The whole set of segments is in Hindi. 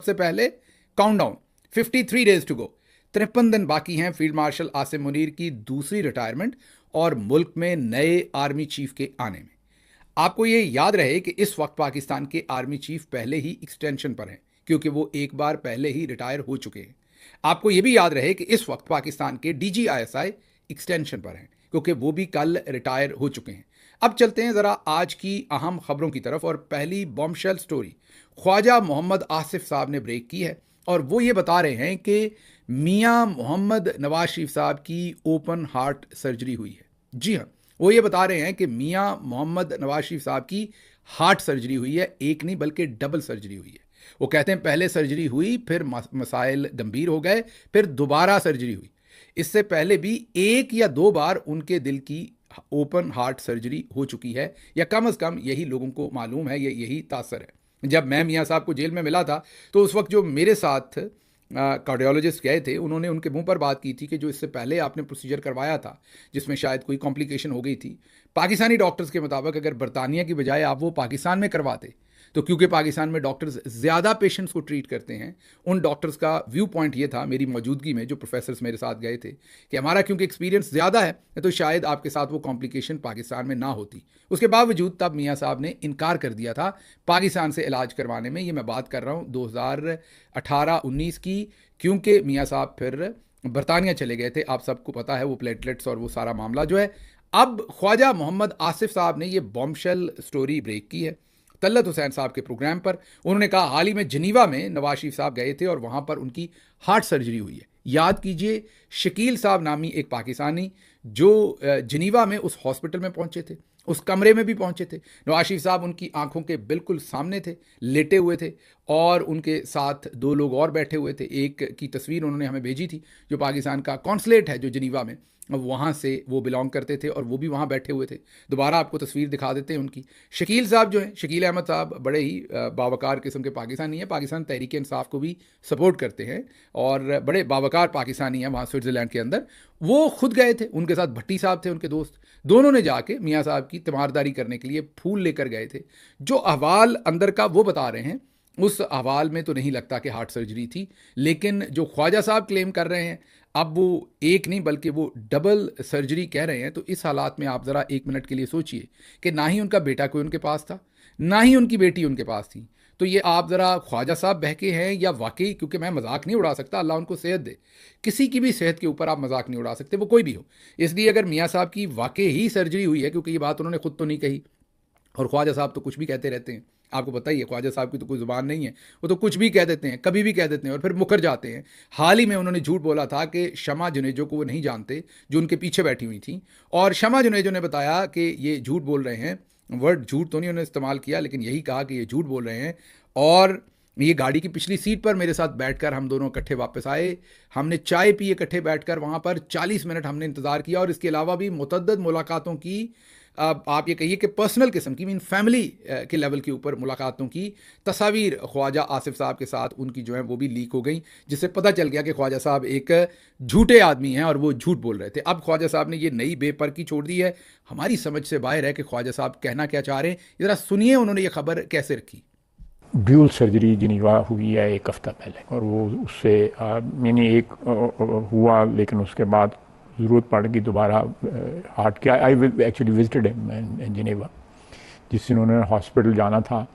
सबसे पहले काउंटडाउन 53 डेज टू गो, 53 दिन बाकी हैं फील्ड मार्शल आसिम मुनीर की दूसरी रिटायरमेंट और मुल्क में नए आर्मी चीफ के आने में। आपको ये याद रहे कि इस वक्त पाकिस्तान के आर्मी चीफ पहले ही एक्सटेंशन पर हैं क्योंकि वो एक बार पहले ही रिटायर हो चुके हैं। आपको ये भी याद रहे कि इस वक्त पाकिस्तान के DGISI एक्सटेंशन पर हैं क्योंकि वो भी कल रिटायर हो चुके हैं। अब चलते हैं ज़रा आज की अहम खबरों की तरफ और पहली बॉम्बशेल स्टोरी ख्वाजा मोहम्मद आसिफ साहब ने ब्रेक की है और वो ये बता रहे हैं कि मियां मोहम्मद नवाज शरीफ साहब की ओपन हार्ट सर्जरी हुई है। जी हाँ, वो ये बता रहे हैं कि मियां मोहम्मद नवाज शरीफ साहब की हार्ट सर्जरी हुई है, एक नहीं बल्कि डबल सर्जरी हुई है। वो कहते हैं पहले सर्जरी हुई, फिर मसाइल गंभीर हो गए, फिर दोबारा सर्जरी हुई। इससे पहले भी एक या दो बार उनके दिल की ओपन हार्ट सर्जरी हो चुकी है, या कम से कम यही लोगों को मालूम है, यही तासर है। जब मैं मियां साहब को जेल में मिला था तो उस वक्त जो मेरे साथ कार्डियोलॉजिस्ट गए थे, उन्होंने उनके मुंह पर बात की थी कि जो इससे पहले आपने प्रोसीजर करवाया था जिसमें शायद कोई कॉम्प्लिकेशन हो गई थी, पाकिस्तानी डॉक्टर्स के मुताबिक अगर बरतानिया की बजाय आप वो पाकिस्तान में करवाते तो क्योंकि पाकिस्तान में डॉक्टर्स ज़्यादा पेशेंट्स को ट्रीट करते हैं, उन डॉक्टर्स का व्यू पॉइंट ये था मेरी मौजूदगी में, जो प्रोफेसर्स मेरे साथ गए थे, कि हमारा क्योंकि एक्सपीरियंस ज़्यादा है तो शायद आपके साथ वो कॉम्प्लिकेशन पाकिस्तान में ना होती। उसके बावजूद तब मियाँ साहब ने इनकार कर दिया था पाकिस्तान से इलाज करवाने में। ये मैं बात कर रहा हूँ 2018-19 की, क्योंकि मियाँ साहब फिर बरतानिया चले गए थे। आप सबको पता है वो प्लेटलेट्स और वो सारा मामला जो है। अब ख्वाजा मोहम्मद आसिफ साहब ने ये बॉम्बशेल स्टोरी ब्रेक की है तलत हुसैन साहब के प्रोग्राम पर। उन्होंने कहा हाल ही में जिनीवा में नवाज शरीफ साहब गए थे और वहाँ पर उनकी हार्ट सर्जरी हुई है। याद कीजिए, शकील साहब नामी एक पाकिस्तानी जो जिनीवा में उस हॉस्पिटल में पहुँचे थे, उस कमरे में भी पहुँचे थे। नवाज शरीफ साहब उनकी आंखों के बिल्कुल सामने थे, लेटे हुए थे, और उनके साथ दो लोग और बैठे हुए थे। एक की तस्वीर उन्होंने हमें भेजी थी, जो पाकिस्तान का कॉन्सुलेट है जो जिनीवा में, वहाँ से वो बिलोंग करते थे और वो भी वहाँ बैठे हुए थे। दोबारा आपको तस्वीर दिखा देते हैं उनकी। शकील साहब जो हैं, शकील अहमद साहब, बड़े ही बावकार किस्म के पाकिस्तानी हैं, पाकिस्तान तहरीक इंसाफ को भी सपोर्ट करते हैं और बड़े बावकार पाकिस्तानी हैं वहाँ स्विट्ज़रलैंड के अंदर। वो खुद गए थे, उनके साथ भट्टी साहब थे उनके दोस्त, दोनों ने जाके मियाँ साहब की तीमारदारी करने के लिए फूल लेकर गए थे। जो अहवाल अंदर का वो बता रहे हैं, उस अहवाल में तो नहीं लगता कि हार्ट सर्जरी थी, लेकिन जो ख्वाजा साहब क्लेम कर रहे हैं, अब वो एक नहीं बल्कि वो डबल सर्जरी कह रहे हैं। तो इस हालात में आप ज़रा एक मिनट के लिए सोचिए कि ना ही उनका बेटा कोई उनके पास था, ना ही उनकी बेटी उनके पास थी। तो ये आप ज़रा ख्वाजा साहब बहके हैं या वाकई, क्योंकि मैं मजाक नहीं उड़ा सकता, अल्लाह उनको सेहत दे, किसी की भी सेहत के ऊपर आप मजाक नहीं उड़ा सकते, वो कोई भी हो। इसलिए अगर मियाँ साहब की वाकई ही सर्जरी हुई है, क्योंकि ये बात उन्होंने खुद तो नहीं कही, और ख्वाजा साहब तो कुछ भी कहते रहते हैं, आपको पता ही है ख्वाजा साहब की तो कोई ज़ुबान नहीं है, वो तो कुछ भी कह देते हैं, कभी भी कह देते हैं और फिर मुकर जाते हैं। हाल ही में उन्होंने झूठ बोला था कि शमा जुनेजो को वो नहीं जानते, जो उनके पीछे बैठी हुई थी, और शमा जुनेजो ने बताया कि ये झूठ बोल रहे हैं। वर्ड झूठ तो नहीं उन्होंने इस्तेमाल किया, लेकिन यही कहा कि ये झूठ बोल रहे हैं। और ये गाड़ी की पिछली सीट पर मेरे साथ बैठकर हम दोनों इकट्ठे वापस आए, हमने चाय पी इकट्ठे बैठकर, वहाँ पर 40 मिनट हमने इंतज़ार किया, और इसके अलावा भी मुतअद्दिद मुलाकातों की, आप ये कहिए कि पर्सनल किस्म की, मीन फैमिली के लेवल के ऊपर मुलाकातों की तस्वीर ख्वाजा आसिफ साहब के साथ उनकी जो है वो भी लीक हो गई, जिससे पता चल गया कि ख्वाजा साहब एक झूठे आदमी हैं और वो झूठ बोल रहे थे। अब ख्वाजा साहब ने ये नई बेपरकी छोड़ दी है, हमारी समझ से बाहर है कि ख्वाजा साहब कहना क्या चाह रहे हैं। ज़रा सुनिए उन्होंने ये खबर कैसे रखी। ड्यूल सर्जरी जिनीवा हुई है एक हफ्ता पहले, और वो उससे मैंने एक हुआ, लेकिन उसके बाद ज़रूरत पड़ गई दोबारा हार्ट की। I actually visited in Geneva, जिस दिन उन्होंने हॉस्पिटल जाना था।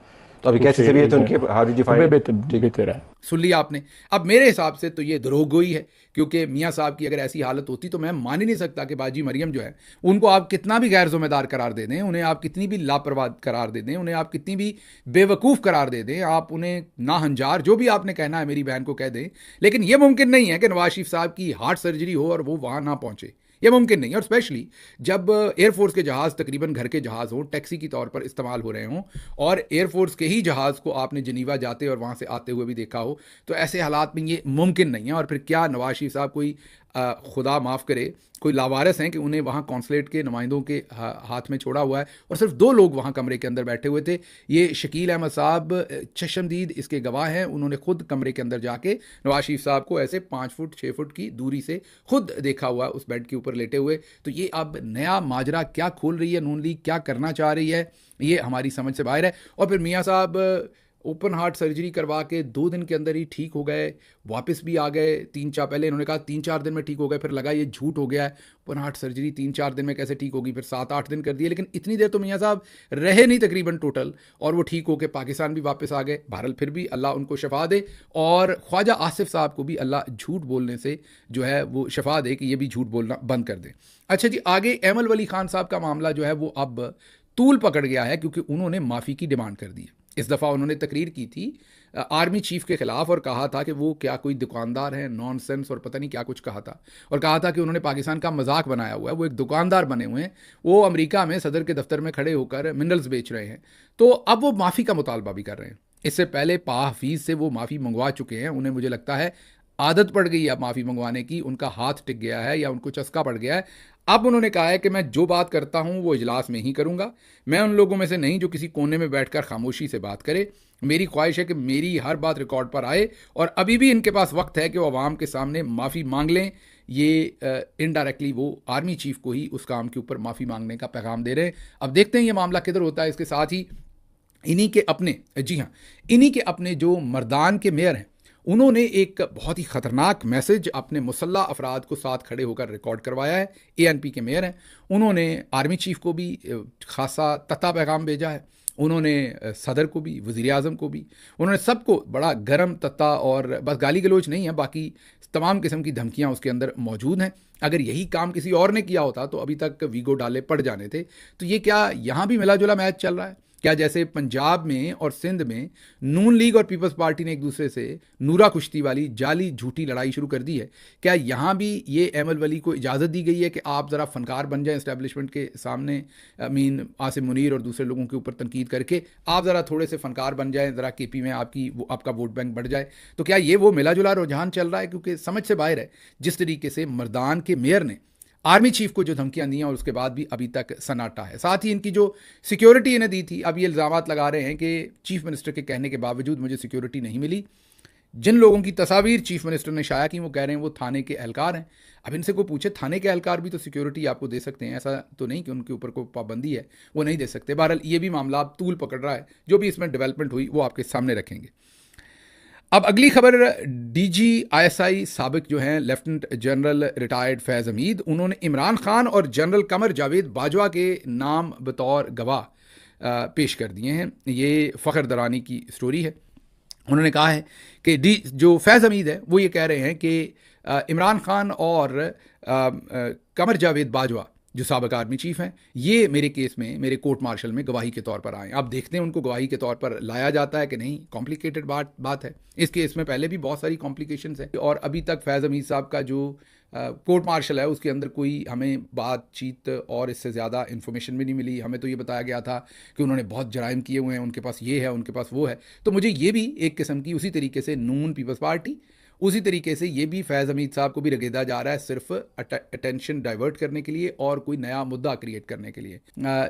तो अभी कैसी तबीयत है उनकी? How did you find? बेहतर है। सुन लिया आपने। अब मेरे हिसाब से तो ये दरोगोई है, क्योंकि मियाँ साहब की अगर ऐसी हालत होती तो मैं मान ही नहीं सकता कि बाजी मरियम जो है, उनको आप कितना भी गैर जिम्मेदार करार दे दें, उन्हें आप कितनी भी लापरवाह करार दे दें, उन्हें आप कितनी भी बेवकूफ़ करार दे दें, आप उन्हें नाहंजार जो भी आपने कहना है मेरी बहन को कह दें, लेकिन यह मुमकिन नहीं है कि नवाज शरीफ साहब की हार्ट सर्जरी हो और वो वहाँ ना पहुँचे। यह मुमकिन नहीं है। और स्पेशली जब एयरफोर्स के जहाज़ तकरीबन घर के जहाज़ हों, टैक्सी की तौर पर इस्तेमाल हो रहे हों, और एयरफोर्स के ही जहाज़ को आपने जिनीवा जाते और वहाँ से आते हुए भी देखा हो, तो ऐसे हालात में ये मुमकिन नहीं है। और फिर क्या नवाज शरीफ साहब कोई खुदा माफ़ करे कोई लावारिस हैं कि उन्हें वहाँ कौंसलेट के नुमाइंदों के हाथ में छोड़ा हुआ है, और सिर्फ 2 लोग वहाँ कमरे के अंदर बैठे हुए थे। ये शकील अहमद साहब चशमदीद इसके गवाह हैं, उन्होंने खुद कमरे के अंदर जाके नवाज शरीफ साहब को ऐसे 5 फुट 6 फुट की दूरी से खुद देखा हुआ उस बेड के ऊपर लेटे हुए। तो ये अब नया माजरा क्या खोल रही है नून लीग, क्या करना चाह रही है, ये हमारी समझ से बाहर है। और फिर मियाँ साहब ओपन हार्ट सर्जरी करवा के 2 दिन के अंदर ही ठीक हो गए, वापस भी आ गए। पहले इन्होंने कहा 3-4 दिन में ठीक हो गए, फिर लगा ये झूठ हो गया है, ओपन हार्ट सर्जरी 3-4 दिन में कैसे ठीक होगी, फिर 7-8 दिन कर दिए। लेकिन इतनी देर तो मियाँ साहब रहे नहीं तकरीबन टोटल, और वो ठीक होकर पाकिस्तान भी वापस आ गए। बहरहाल फिर भी अल्लाह उनको शफा दे, और ख्वाजा आसिफ साहब को भी अल्लाह झूठ बोलने से जो है वो शफा दे कि ये भी झूठ बोलना बंद कर दें। अच्छा जी, आगे एमल वली खान साहब का मामला जो है वो अब तूल पकड़ गया है, क्योंकि उन्होंने माफ़ी की डिमांड कर दी है। इस दफ़ा उन्होंने तकरीर की थी आर्मी चीफ के खिलाफ, और कहा था कि वो क्या कोई दुकानदार है, नॉनसेंस और पता नहीं क्या कुछ कहा था, और कहा था कि उन्होंने पाकिस्तान का मजाक बनाया हुआ है, वो एक दुकानदार बने हुए हैं, वो अमेरिका में सदर के दफ्तर में खड़े होकर मिनरल्स बेच रहे हैं। तो अब वो माफ़ी का मुतालबा भी कर रहे हैं। इससे पहले पा हफीज़ से वो माफ़ी मंगवा चुके हैं, उन्हें मुझे लगता है आदत पड़ गई है माफ़ी मंगवाने की, उनका हाथ टिक गया है या उनको चस्का पड़ गया है। अब उन्होंने कहा है कि मैं जो बात करता हूं वो इजलास में ही करूंगा, मैं उन लोगों में से नहीं जो किसी कोने में बैठकर खामोशी से बात करे। मेरी ख्वाहिश है कि मेरी हर बात रिकॉर्ड पर आए, और अभी भी इनके पास वक्त है कि वो आवाम के सामने माफ़ी मांग लें। ये इनडायरेक्टली वो आर्मी चीफ को ही उस काम के ऊपर माफ़ी मांगने का पैगाम दे रहे हैं। अब देखते हैं ये मामला किधर होता है। इसके साथ ही इन्हीं के अपने, जी हाँ, इन्हीं के अपने जो मर्दान के मेयर हैं, उन्होंने एक बहुत ही ख़तरनाक मैसेज अपने मुसल्ला अफराद को साथ खड़े होकर रिकॉर्ड करवाया है। ANP के मेयर हैं, उन्होंने आर्मी चीफ को भी खासा तता पैगाम भेजा है, उन्होंने सदर को भी, वज़ीर आज़म को भी, उन्होंने सबको बड़ा गरम तत्ता, और बस गाली गलोच नहीं है, बाकी तमाम किस्म की धमकियाँ उसके अंदर मौजूद हैं। अगर यही काम किसी और ने किया होता तो अभी तक वीगो डाले पड़ जाने थे। तो ये क्या यहाँ भी मिला जुला मैच चल रहा है क्या? जैसे पंजाब में और सिंध में नून लीग और पीपल्स पार्टी ने एक दूसरे से नूरा कुश्ती वाली जाली झूठी लड़ाई शुरू कर दी है, क्या यहाँ भी ये एमल वली को इजाज़त दी गई है कि आप ज़रा फनकार बन जाएं इस्टेब्लिशमेंट के सामने? मीन आसिम मुनीर और दूसरे लोगों के ऊपर तनकीद करके आप ज़रा थोड़े से फनकार बन जाएं, ज़रा KP में आपका वोट बैंक बढ़ जाए। तो क्या ये वो मिला जुला रुझान चल रहा है? क्योंकि समझ से बाहर है जिस तरीके से मर्दान के मेयर ने आर्मी चीफ को जो धमकियां दी हैं, और उसके बाद भी अभी तक सन्नाटा है। साथ ही इनकी जो सिक्योरिटी इन्हें दी थी, अब ये इल्ज़ामात लगा रहे हैं कि चीफ मिनिस्टर के कहने के बावजूद मुझे सिक्योरिटी नहीं मिली। जिन लोगों की तस्वीर चीफ मिनिस्टर ने शाया की, वो कह रहे हैं वो थाने के एहलकार हैं। अब इनसे कोई पूछे, थाने के एहलकार भी तो सिक्योरिटी आपको दे सकते हैं, ऐसा तो नहीं कि उनके ऊपर कोई पाबंदी है, वो नहीं दे सकते। बहरहाल ये भी मामला अब तूल पकड़ रहा है। जो भी इसमें डेवलपमेंट हुई वो आपके सामने रखेंगे। अब अगली खबर, DGISI साबिक जो हैं लेफ्टिनेंट जनरल रिटायर्ड फैज़ हमीद, उन्होंने इमरान खान और जनरल कमर जावेद बाजवा के नाम बतौर गवाह पेश कर दिए हैं। ये फ़ख्र दरानी की स्टोरी है। उन्होंने कहा है कि जो फैज़ हमीद है वो ये कह रहे हैं कि इमरान खान और कमर जावेद बाजवा जो साबिक आर्मी चीफ हैं, ये मेरे केस में, मेरे कोर्ट मार्शल में गवाही के तौर पर आए। अब देखते हैं उनको गवाही के तौर पर लाया जाता है कि नहीं। कॉम्प्लिकेटेड बात है। इस केस में पहले भी बहुत सारी कॉम्प्लिकेशंस हैं, और अभी तक फैज़ हमीद साहब का जो कोर्ट मार्शल है उसके अंदर कोई हमें बातचीत और इससे ज़्यादा इन्फॉर्मेशन भी नहीं मिली। हमें तो ये बताया गया था कि उन्होंने बहुत जराइम किए हुए हैं, उनके पास ये है, उनके पास वो है। तो मुझे ये भी एक किस्म की, उसी तरीके से नून पीपल्स पार्टी, उसी तरीके से ये भी फैज़ हमीद साहब को भी रगेदा जा रहा है, सिर्फ अटेंशन डाइवर्ट करने के लिए और कोई नया मुद्दा क्रिएट करने के लिए।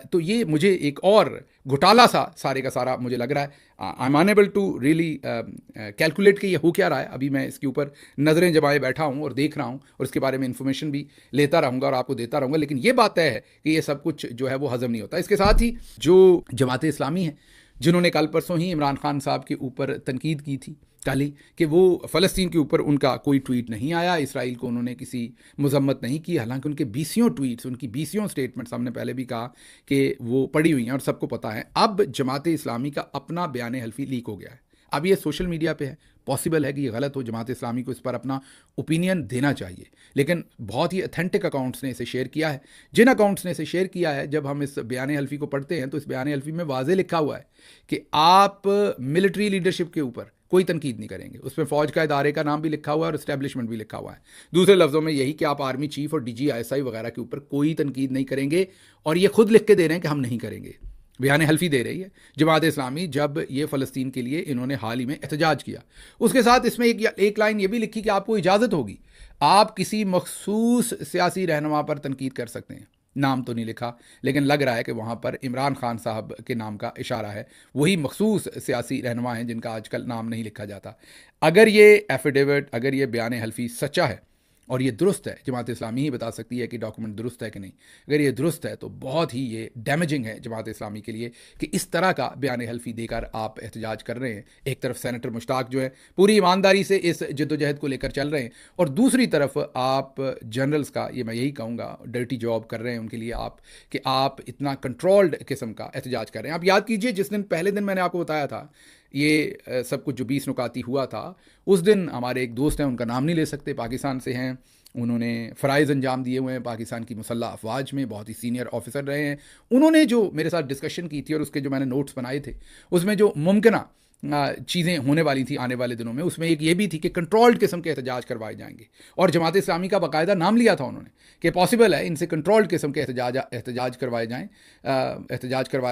तो ये मुझे एक और घोटाला सा सारे का सारा मुझे लग रहा है। I am unable to really calculate कि ये हो क्या रहा है। अभी मैं इसके ऊपर नज़रें जमाए बैठा हूँ और देख रहा हूँ, और इसके बारे में इन्फॉर्मेशन भी लेता रहूँगा और आपको देता रहूँगा। लेकिन ये बात तय है कि ये सब कुछ जो है वो हज़म नहीं होता। इसके साथ ही जो जमात इस्लामी है, जिन्होंने कल परसों ही इमरान खान साहब के ऊपर तनकीद की थी कल ही कि वो फ़लस्तीन के ऊपर उनका कोई ट्वीट नहीं आया, इसराइल को उन्होंने किसी मजम्मत नहीं की, हालांकि उनके 20 ट्वीट्स, उनकी 20 स्टेटमेंट्स हमने पहले भी कहा कि वो पड़ी हुई हैं और सबको पता है। अब जमात इस्लामी का अपना बयान हल्फी लीक हो गया है। अब ये सोशल मीडिया पे है, पॉसिबल है कि ये गलत हो, जमात इस्लामी को इस पर अपना ओपिनियन देना चाहिए, लेकिन बहुत ही अथेंटिक अकाउंट्स ने इसे शेयर किया है। जिन अकाउंट्स ने इसे शेयर किया है, जब हम इस बयान हल्फी को पढ़ते हैं तो इस बयान हल्फी में वाज़े लिखा हुआ है कि आप मिलिट्री लीडरशिप के ऊपर कोई तनकीद नहीं करेंगे। उसमें फ़ौज का इदारे का नाम भी लिखा हुआ है और इस्टेब्लिशमेंट भी लिखा हुआ है। दूसरे लफ्ज़ों में यही कि आप आर्मी चीफ और DGISI वगैरह के ऊपर कोई तनकीद नहीं करेंगे, और ये खुद लिख के दे रहे हैं कि हम नहीं करेंगे। बयान हल्फी दे रही है जमात इस्लामी, जब ये फ़लस्तीन के लिए इन्होंने हाल ही में एहतजाज किया। उसके साथ इसमें एक लाइन ये भी लिखी कि आपको इजाज़त होगी, आप किसी मखसूस सियासी रहनुमा पर तनकीद कर सकते हैं। नाम तो नहीं लिखा, लेकिन लग रहा है कि वहाँ पर इमरान खान साहब के नाम का इशारा है। वही मखसूस सियासी रहनुमा हैं जिनका आजकल नाम नहीं लिखा जाता। अगर ये एफिडेविट, अगर ये बयान हल्फी सच्चा है, और ये दुरुस्त है, जमात इस्लामी ही बता सकती है कि डॉक्यूमेंट दुरुस्त है कि नहीं। अगर ये दुरुस्त है तो बहुत ही ये डैमेजिंग है जमात इस्लामी के लिए कि इस तरह का बयान हल्फी देकर आप एहतजाज कर रहे हैं। एक तरफ सेनेटर मुश्ताक जो है पूरी ईमानदारी से इस जद्दोजहद को लेकर चल रहे हैं, और दूसरी तरफ आप जनरल्स का, ये मैं यही कहूँगा, डर्टी जॉब कर रहे हैं उनके लिए आप, कि आप इतना कंट्रोल्ड किस्म का एहतजाज कर रहे हैं। आप याद कीजिए जिस दिन, पहले दिन मैंने आपको बताया था ये सब कुछ जो 20 नुकाती हुआ था, उस दिन हमारे एक दोस्त हैं, उनका नाम नहीं ले सकते, पाकिस्तान से हैं, उन्होंने फ़राइज़ अंजाम दिए हुए हैं पाकिस्तान की मुसल्लह अफवाज में, बहुत ही सीनियर ऑफिसर रहे हैं। उन्होंने जो मेरे साथ डिस्कशन की थी और उसके जो मैंने नोट्स बनाए थे, उसमें जो मुमकिन चीज़ें होने वाली थी आने वाले दिनों में, उसमें एक ये भी थी कि कंट्रोल्ड किस्म के एहतजाज करवाए जाएंगे, और जमात इस्लामी का बाकायदा नाम लिया था उन्होंने कि पॉसिबल है इनसे कंट्रोल्ड किस्म के एहतजाज करवाया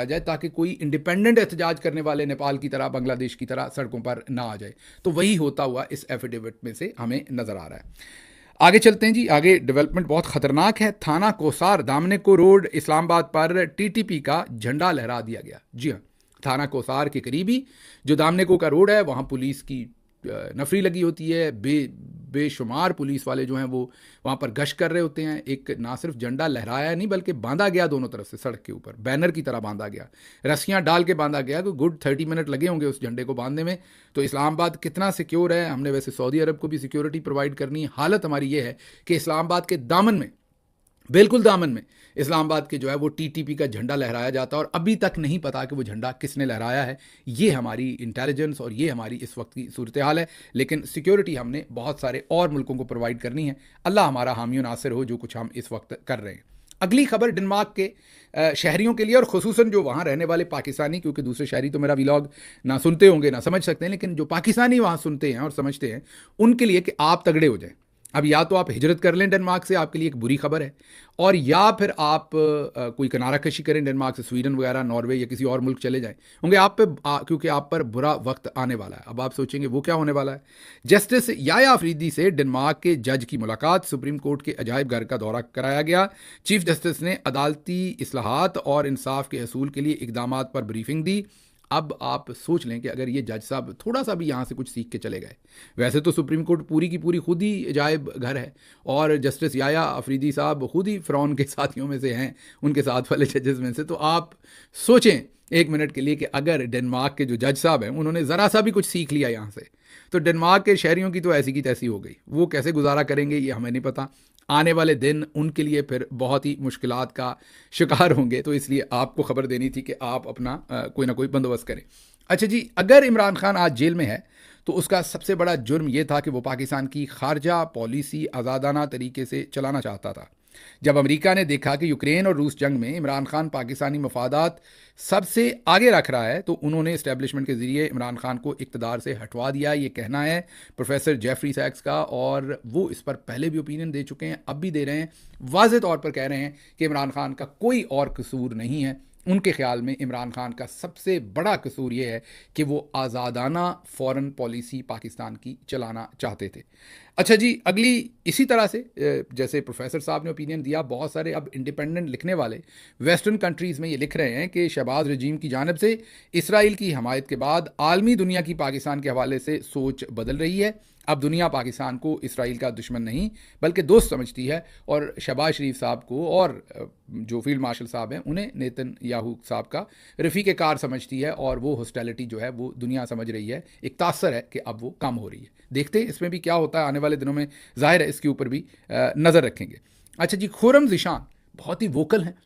जाए ताकि कोई इंडिपेंडेंट एहतजाज करने वाले नेपाल की तरह, बांग्लादेश की तरह सड़कों पर ना आ जाए। तो वही होता हुआ इस एफिडेविट में से हमें नज़र आ रहा है। आगे चलते हैं जी, आगे डेवलपमेंट बहुत ख़तरनाक है। थाना कोसार दामनेको रोड इस्लामाबाद पर टीटीपी का झंडा लहरा दिया गया। जी हाँ, थाना कोसार के करीबी जो दामनेको का रोड है, वहाँ पुलिस की नफरी लगी होती है, बेशुमार पुलिस वाले जो हैं वो वहाँ पर गश्त कर रहे होते हैं। एक ना सिर्फ झंडा लहराया नहीं बल्कि बांधा गया दोनों तरफ से, सड़क के ऊपर बैनर की तरह बांधा गया, रस्सियाँ डाल के बांधा गया। तो गुड 30 मिनट लगे होंगे उस झंडे को बांधने में। तो इस्लामाबाद कितना सिक्योर है, हमने वैसे सऊदी अरब को भी सिक्योरिटी प्रोवाइड करनी है। हालत हमारी ये है कि इस्लामाबाद के दामन में, बिल्कुल दामन में इस्लामाबाद के जो है वो टीटीपी का झंडा लहराया जाता है, और अभी तक नहीं पता कि वो झंडा किसने लहराया है। ये हमारी इंटेलिजेंस और ये हमारी इस वक्त की सूरत हाल है। लेकिन सिक्योरिटी हमने बहुत सारे और मुल्कों को प्रोवाइड करनी है। अल्लाह हमारा हामी और नासिर हो जो कुछ हम इस वक्त कर रहे हैं। अगली खबर डेनमार्क के शहरियों के लिए, और खुसूसन जो वहाँ रहने वाले पाकिस्तानी, क्योंकि दूसरे शहरी तो मेरा व्लॉग ना सुनते होंगे ना समझ सकते हैं, लेकिन जो पाकिस्तानी वहाँ सुनते हैं और समझते हैं उनके लिए कि आप तगड़े हो जाएं। अब या तो आप हिजरत कर लें डेनमार्क से, आपके लिए एक बुरी खबर है, और या फिर आप कोई किनारा कशी करें डेनमार्क से, स्वीडन वगैरह, नॉर्वे या किसी और मुल्क चले जाएं होंगे आप पे, क्योंकि आप पर बुरा वक्त आने वाला है। अब आप सोचेंगे वो क्या होने वाला है। जस्टिस याया अफरीदी से डेनमार्क के जज की मुलाकात, सुप्रीम कोर्ट के अजायब घर का दौरा कराया गया। चीफ जस्टिस ने अदालती इस्लाहात और इंसाफ के असूल के लिए इकदाम पर ब्रीफिंग दी। अब आप सोच लें कि अगर ये जज साहब थोड़ा सा भी यहाँ से कुछ सीख के चले गए, वैसे तो सुप्रीम कोर्ट पूरी की पूरी खुद ही अजायब घर है, और जस्टिस याया अफरीदी साहब खुद ही फ़िरौन के साथियों में से हैं, उनके साथ वाले जजेस में से। तो आप सोचें एक मिनट के लिए कि अगर डेनमार्क के जो जज साहब हैं उन्होंने ज़रा सा भी कुछ सीख लिया यहाँ से, तो डेनमार्क के शहरियों की तो ऐसी की तैसी हो गई। वो कैसे गुजारा करेंगे ये हमें नहीं पता। आने वाले दिन उनके लिए फिर बहुत ही मुश्किलात का शिकार होंगे। तो इसलिए आपको खबर देनी थी कि आप अपना कोई ना कोई बंदोबस्त करें। अच्छा जी, अगर इमरान खान आज जेल में है तो उसका सबसे बड़ा जुर्म यह था कि वो पाकिस्तान की खारजा पॉलिसी आज़ादाना तरीके से चलाना चाहता था। जब अमेरिका ने देखा कि यूक्रेन और रूस जंग में इमरान खान पाकिस्तानी मफादात सबसे आगे रख रहा है, तो उन्होंने इस्टेब्लिशमेंट के ज़रिए इमरान खान को इक़्तिदार से हटवा दिया। ये कहना है प्रोफेसर जेफरी सैक्स का, और वो इस पर पहले भी ओपिनियन दे चुके हैं, अब भी दे रहे हैं। वाज़ेह तौर पर कह रहे हैं कि इमरान खान का कोई और कसूर नहीं है। उनके ख्याल में इमरान खान का सबसे बड़ा कसूर ये है कि वो आज़ादाना फ़ॉरेन पॉलिसी पाकिस्तान की चलाना चाहते थे। अच्छा जी, अगली इसी तरह से जैसे प्रोफेसर साहब ने ओपिनियन दिया, बहुत सारे अब इंडिपेंडेंट लिखने वाले वेस्टर्न कंट्रीज़ में ये लिख रहे हैं कि शहबाज रजीम की जानिब से इसराइल की हमायत के बाद आलमी दुनिया की पाकिस्तान के हवाले से सोच बदल रही है। अब दुनिया पाकिस्तान को इसराइल का दुश्मन नहीं बल्कि दोस्त समझती है, और शहबाज शरीफ साहब को और जो फील्ड मार्शल साहब हैं उन्हें नेतन्याहू साहब का रफ़ीक़े कार समझती है, और वो हॉस्टिलिटी जो है वो दुनिया समझ रही है। एक तासर है कि अब वो कम हो रही है। देखते हैं इसमें भी क्या होता है आने वाले दिनों में, ज़ाहिर है इसके ऊपर भी नज़र रखेंगे। अच्छा जी, खुर्रम ज़ीशान बहुत ही वोकल हैं।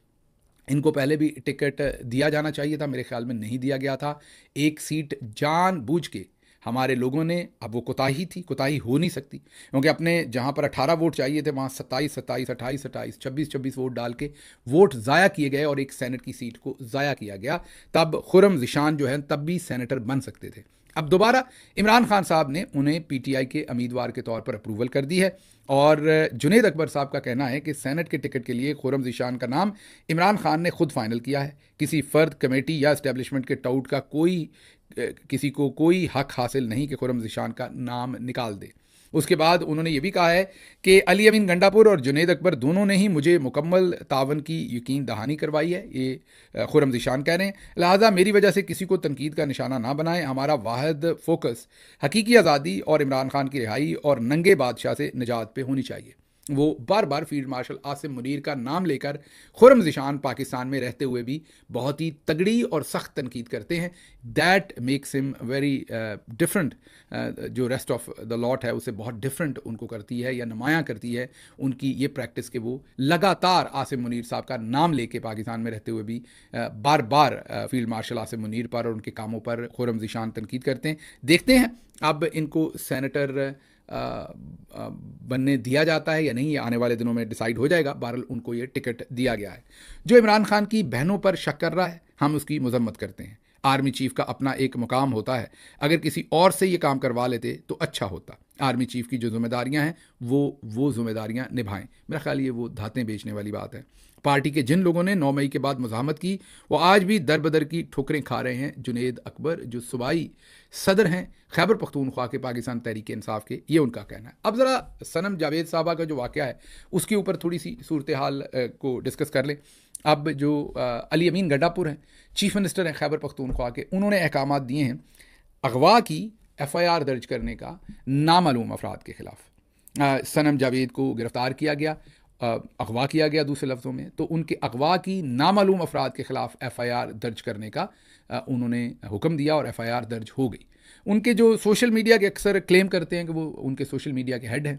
इनको पहले भी टिकट दिया जाना चाहिए था, मेरे ख्याल में नहीं दिया गया था। एक सीट जानबूझ के हमारे लोगों ने, अब वो कोताही थी, कोताही हो नहीं सकती, क्योंकि अपने जहाँ पर 18 वोट चाहिए थे वहाँ 27, 27, 28, 28, 26, 26 वोट डाल के वोट ज़ाया किए गए, और एक सेनेट की सीट को ज़ाया किया गया। तब खुर्रम ज़ीशान जो है तब भी सेनेटर बन सकते थे। अब दोबारा इमरान खान साहब ने उन्हें पीटीआई के उम्मीदवार के तौर पर अप्रूवल कर दी है, और जुनेद अकबर साहब का कहना है कि सेनेट के टिकट के लिए खुर्रम ज़ीशान का नाम इमरान खान ने खुद फाइनल किया है। किसी फ़र्द, कमेटी या इस्टेब्लिशमेंट के टाउट का किसी को कोई हक हासिल नहीं कि खुर्रम ज़ीशान का नाम निकाल दे। उसके बाद उन्होंने ये भी कहा है कि अली अमीन गंडापुर और जुनैद अकबर दोनों ने ही मुझे मुकम्मल तावन की यकीन दहानी करवाई है, ये खुर्रम ज़ीशान कह रहे हैं। लिहाजा मेरी वजह से किसी को तनकीद का निशाना ना बनाएं। हमारा वाहिद फोकस हकीकी आज़ादी और इमरान खान की रिहाई और नंगे बादशाह से निजात पे होनी चाहिए। वो बार बार फील्ड मार्शल आसिम मुनीर का नाम लेकर खुर्रम ज़ीशान पाकिस्तान में रहते हुए भी बहुत ही तगड़ी और सख्त तनकीद करते हैं। That makes him very different, जो रेस्ट ऑफ द लॉट है उसे बहुत डिफरेंट उनको करती है या नुमायाँ करती है उनकी ये प्रैक्टिस कि वो लगातार आसिम मुनीर साहब का नाम लेके पाकिस्तान में रहते हुए भी बार बार फील्ड मार्शल आसिम मुनीर पर और उनके कामों पर खुर्रम ज़ीशान तनकीद करते हैं। देखते हैं अब इनको सेनेटर बनने दिया जाता है या नहीं, ये आने वाले दिनों में डिसाइड हो जाएगा। बहरहाल उनको ये टिकट दिया गया है। जो इमरान खान की बहनों पर शक कर रहा है, हम उसकी मजम्मत करते हैं। आर्मी चीफ का अपना एक मुकाम होता है, अगर किसी और से ये काम करवा लेते तो अच्छा होता। आर्मी चीफ की जो जिम्मेदारियां हैं वो जिम्मेदारियां निभाएं। मेरा ख्याल ये वो धातें बेचने वाली बात है। पार्टी के जिन लोगों ने 9 मई के बाद मुज़ाहमत की वो आज भी दर बदर की ठोकरें खा रहे हैं। जुनैद अकबर जो सूबाई सदर हैं खैबर पख्तूनख्वा के पाकिस्तान तहरीक इंसाफ के, ये उनका कहना है। अब ज़रा सनम जावेद साहबा का जो वाक़या है उसके ऊपर थोड़ी सी सूरत हाल को डिस्कस कर लें। अब जो अली अमीन गंडापुर हैं, चीफ मिनिस्टर हैं खैबर पख्तूनख्वा के, उन्होंने अहकामात दिए हैं अगवा की FIR दर्ज करने का नामालूम अफराद के ख़िलाफ़। सनम जावेद को गिरफ़्तार किया गया, अगवा किया गया दूसरे लफ्ज़ों में, तो उनके अगवा की नामालूम अफराद के ख़िलाफ़ FIR दर्ज करने का उन्होंने हुक्म दिया और FIR दर्ज हो गई। उनके जो सोशल मीडिया के अक्सर क्लेम करते हैं कि वो उनके सोशल मीडिया के हेड हैं,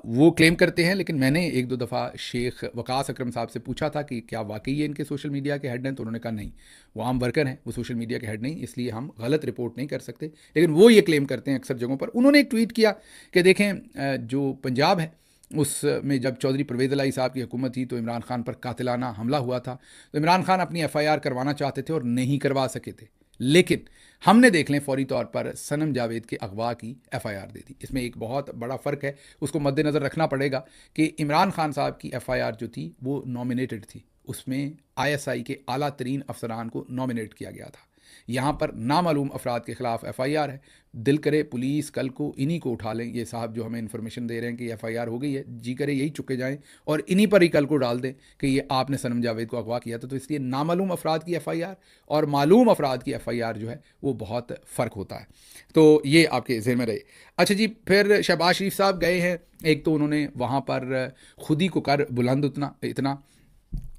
वो क्लेम करते हैं, लेकिन मैंने एक दो दफ़ा शेख वकास अकरम साहब से पूछा था कि क्या वाकई ये इनके सोशल मीडिया के हेड हैं, तो उन्होंने कहा नहीं, वो आम वर्कर हैं, वो सोशल मीडिया के हेड नहीं, इसलिए हम गलत रिपोर्ट नहीं कर सकते। लेकिन वो ये क्लेम करते हैं अक्सर जगहों पर। उन्होंने एक ट्वीट किया कि देखें जो पंजाब है उसमें जब चौधरी परवेज़ इलाही साहब की हुकूमत थी तो इमरान खान पर कातिलाना हमला हुआ था, तो इमरान खान अपनी FIR करवाना चाहते थे और नहीं करवा सके थे, लेकिन हमने देख लें फौरी तौर पर सनम जावेद के अगवा की FIR दे दी। इसमें एक बहुत बड़ा फ़र्क है, उसको मद्देनज़र रखना पड़ेगा कि इमरान खान साहब की FIR जो थी वो नॉमिनेटेड थी, उसमें ISI के आला तरीन अफसरान को नॉमिनेट किया गया था। यहाँ पर नामालूम अफराद के ख़िलाफ़ FIR है। दिल करे पुलिस कल को इन्हीं को उठा लें, ये साहब जो हमें इन्फॉर्मेशन दे रहे हैं कि FIR हो गई है, जी करे यही चुके जाएं और इन्हीं पर ही कल को डाल दें कि ये आपने सनम जावेद को अगवा किया था। तो इसलिए नामालूम अफराद की FIR और मालूम अफराद की FIR जो है वो बहुत फ़र्क होता है। तो ये आपके ज़हन में रहे। अच्छा जी, फिर शहबाज शरीफ साहब गए हैं, एक तो उन्होंने वहाँ पर खुद ही को कर बुलंद इतना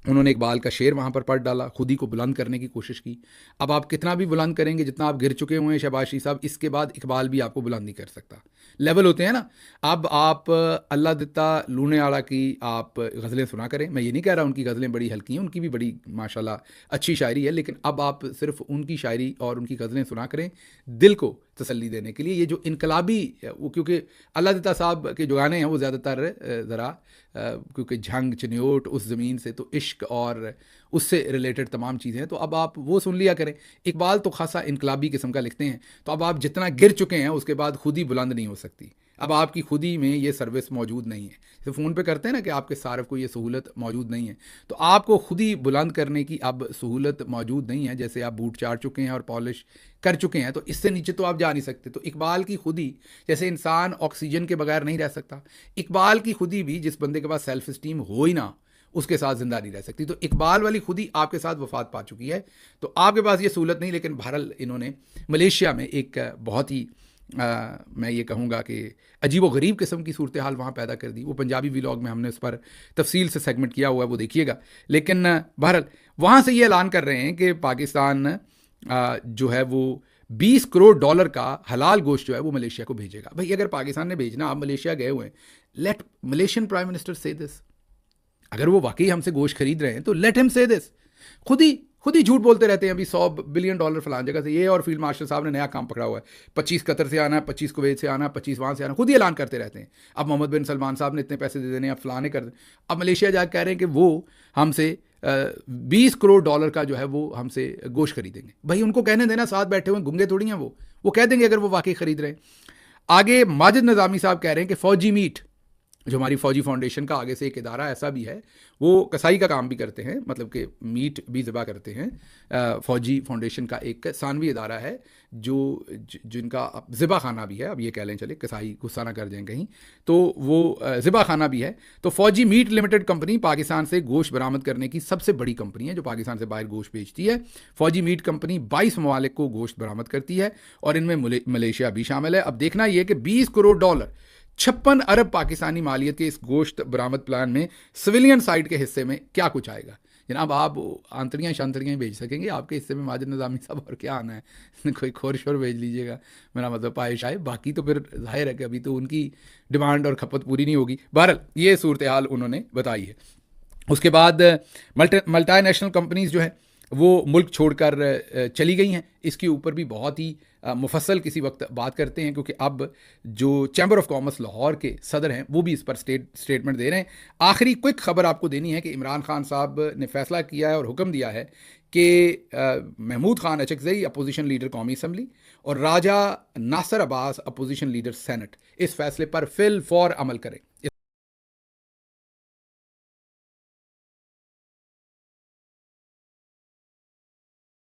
उन्होंने इकबाल का शेर वहाँ पर पढ़ डाला, खुद ही को बुलंद करने की कोशिश की। अब आप कितना भी बुलंद करेंगे, जितना आप गिर चुके हुए हैं शहबाज शरीफ साहब, इसके बाद इकबाल भी आपको बुलंद नहीं कर सकता। लेवल होते हैं ना। अब आप अल्लाह दिता लूने आला की आप गज़लें सुना करें, मैं ये नहीं कह रहा उनकी गज़लें बड़ी हल्की हैं, उनकी भी बड़ी माशाल्लाह अच्छी शायरी है, लेकिन अब आप सिर्फ उनकी शायरी और उनकी गज़लें सुना करें दिल को तसल्ली देने के लिए। ये जो इनकलाबी, वो क्योंकि अल्लाह दिता साहब के जो गाने हैं वो ज़्यादातर ज़रा क्योंकि झंग चनियोट उस ज़मीन से, तो इश्क और उससे रिलेटेड तमाम चीज़ें हैं, तो अब आप वो सुन लिया करें। इकबाल तो खासा इनकलाबी किस्म का लिखते हैं, तो अब आप जितना गिर चुके हैं उसके बाद खुद ही बुलंद नहीं हो सकती। अब आपकी खुद ही में ये सर्विस मौजूद नहीं है। तो फ़ोन पे करते हैं ना कि आपके सार्फ को ये सहूलत मौजूद नहीं है, तो आपको खुद ही बुलंद करने की अब सहूलत मौजूद नहीं है। जैसे आप बूट चाट चुके हैं और पॉलिश कर चुके हैं, तो इससे नीचे तो आप जा नहीं सकते। तो इकबाल की खुदी, जैसे इंसान ऑक्सीजन के बगैर नहीं रह सकता, इकबाल की खुदी भी जिस बंदे के पास सेल्फ इस्टीम हो ही ना उसके साथ ज़िंदा नहीं रह सकती। तो इकबाल वाली खुदी आपके साथ वफात पा चुकी है, तो आपके पास ये सहूलत नहीं। लेकिन बहरहाल इन्होंने मलेशिया में एक बहुत ही मैं ये कहूँगा कि अजीब व गरीब किस्म की सूरत हाल वहाँ पैदा कर दी। वो पंजाबी व्लॉग में हमने उस पर तफसील से सेगमेंट किया हुआ है, वो देखिएगा। लेकिन बहरहाल वहाँ से ये ऐलान कर रहे हैं कि पाकिस्तान जो है वो $20 करोड़ का हलाल गोश्त जो है वो मलेशिया को भेजेगा। भाई अगर पाकिस्तान ने भेजना, आप मलेशिया गए हुए हैं, लेट मलेशियन प्राइम मिनिस्टर से दिस। अगर वो वाकई हमसे गोश्त खरीद रहे हैं तो लेट हिम से दिस। खुद ही झूठ बोलते रहते हैं। अभी $100 बिलियन फलान जगह से, ये और फील्ड मार्शल साहब ने नया काम पकड़ा हुआ है, 25 कतर से आना, 25 कुवैत से आना, 25 वहाँ से आना, खुद ही ऐलान करते रहते हैं। अब मोहम्मद बिन सलमान साहब ने इतने पैसे दे देने, अब फलाने कर दें। अब मलेशिया जाकर कह रहे हैं कि वो हमसे $20 करोड़ का जो है वो हमसे गोश्त खरीदेंगे। भाई उनको कहने देना, साथ बैठे हुए गुंगे थोड़ी हैं, वो कह देंगे अगर वो वाकई खरीद रहे हैं। आगे माजिद निज़ामी साहब कह रहे हैं कि फ़ौजी मीट जो हमारी फ़ौजी फाउंडेशन का आगे से एक इदारा ऐसा भी है, वो कसाई का काम भी करते हैं, मतलब कि मीट भी ज़िबा करते हैं। फ़ौजी फाउंडेशन का एक सानवी इदारा है जिनका ज़िबा खाना भी है, अब ये कह लें, चले कसाई गुस्सा ना कर जाएं कहीं, तो वो ज़िबा खाना भी है। तो फ़ौजी मीट लिमिटेड कंपनी पाकिस्तान से गोश्त बरामद करने की सबसे बड़ी कंपनी है जो पाकिस्तान से बाहर गोश्त बेचती है। फ़ौजी मीट कंपनी 22 ममालिक को गोश्त बरामद करती है और इनमें मलेशिया भी शामिल है। अब देखना यह कि $20 करोड़ 56 अरब पाकिस्तानी मालियत के इस गोश्त बरामद प्लान में सिविलियन साइड के हिस्से में क्या कुछ आएगा। जनाब, आप आंतरियाँ शांतरियाँ भेज सकेंगे, आपके हिस्से में माजिद निज़ामी साहब और क्या आना है कोई खोर भेज लीजिएगा, मेरा मतलब पायश आए। बाकी तो फिर जाहिर है कि अभी तो उनकी डिमांड और खपत पूरी नहीं होगी। बहरहाल ये सूरत हाल उन्होंने बताई है। उसके बाद मल्टी नेशनल कंपनीज़ जो है वो मुल्क छोड़कर चली गई हैं। इसके ऊपर भी बहुत ही मुफस्सल किसी वक्त बात करते हैं, क्योंकि अब जो चैम्बर ऑफ कॉमर्स लाहौर के सदर हैं वो भी इस पर स्टेटमेंट दे रहे हैं। आखिरी क्विक खबर आपको देनी है कि इमरान खान साहब ने फैसला किया है और हुक्म दिया है कि महमूद खान अचकज़ई अपोजिशन लीडर कौमी असम्बली और Raja Nasir Abbas opposition leader senate इस फैसले पर फिल फौर अमल करें।